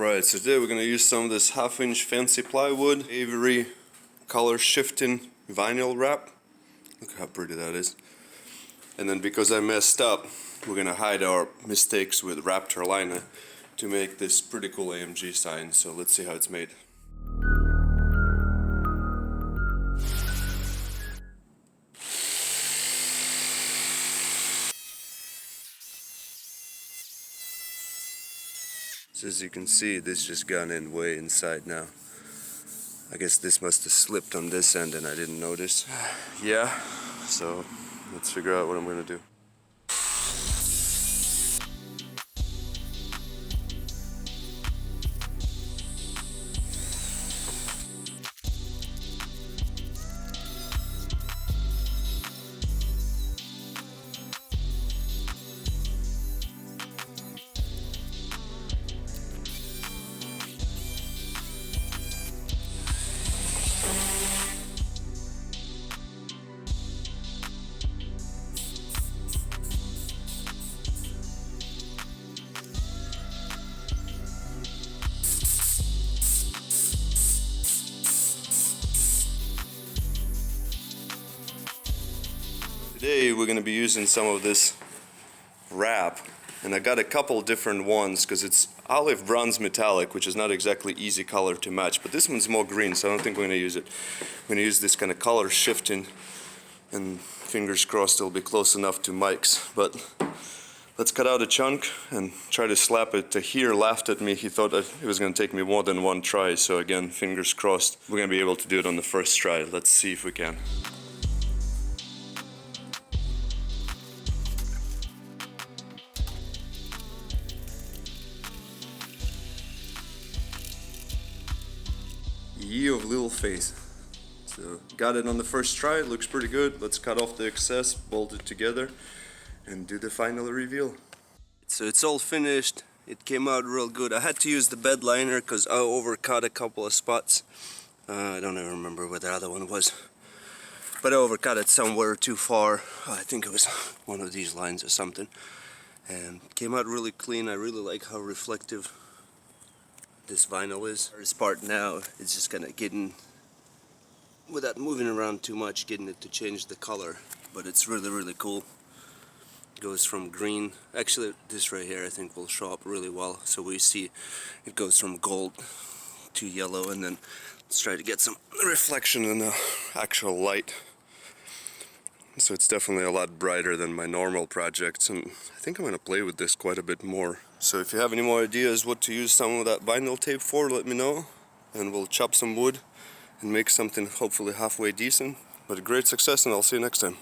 Alright, so today we're going to use some of this half-inch fancy plywood, Avery color shifting vinyl wrap. Look how pretty that is. And then because I messed up, we're going to hide our mistakes with Raptor liner to make this pretty cool AMG sign. So let's see how it's made. So as you can see, this just got in way inside now. I guess this must have slipped on this end and I didn't notice. Yeah, so let's figure out what I'm gonna do. Today we're going to be using some of this wrap, and I got a couple different ones because it's olive bronze metallic, which is not exactly easy color to match, but this one's more green, so I don't think we're going to use it. We're going to use this kind of color shifting, and fingers crossed it'll be close enough to Mike's. But let's cut out a chunk and try to slap it. Tahir laughed at me. He thought that it was going to take me more than one try, so again, fingers crossed we're going to be able to do it on the first try. Let's see if we can. Ye of little faith. So got it on the first try, it looks pretty good. Let's cut off the excess, bolt it together, and do the final reveal. So it's all finished. It came out real good. I had to use the Bedliner because I overcut a couple of spots. I don't even remember where the other one was, but I overcut it somewhere too far. I think it was one of these lines or something, and it came out really clean. I really like how reflective this vinyl is. This part now is just kind of getting, without moving around too much, getting it to change the color, but it's really cool. It goes from green, actually this right here I think will show up really well, so we see it goes from gold to yellow, and then let's try to get some reflection in the actual light. So it's definitely a lot brighter than my normal projects, and I think I'm going to play with this quite a bit more. So if you have any more ideas what to use some of that vinyl tape for, let me know, and we'll chop some wood and make something hopefully halfway decent. But a great success, and I'll see you next time.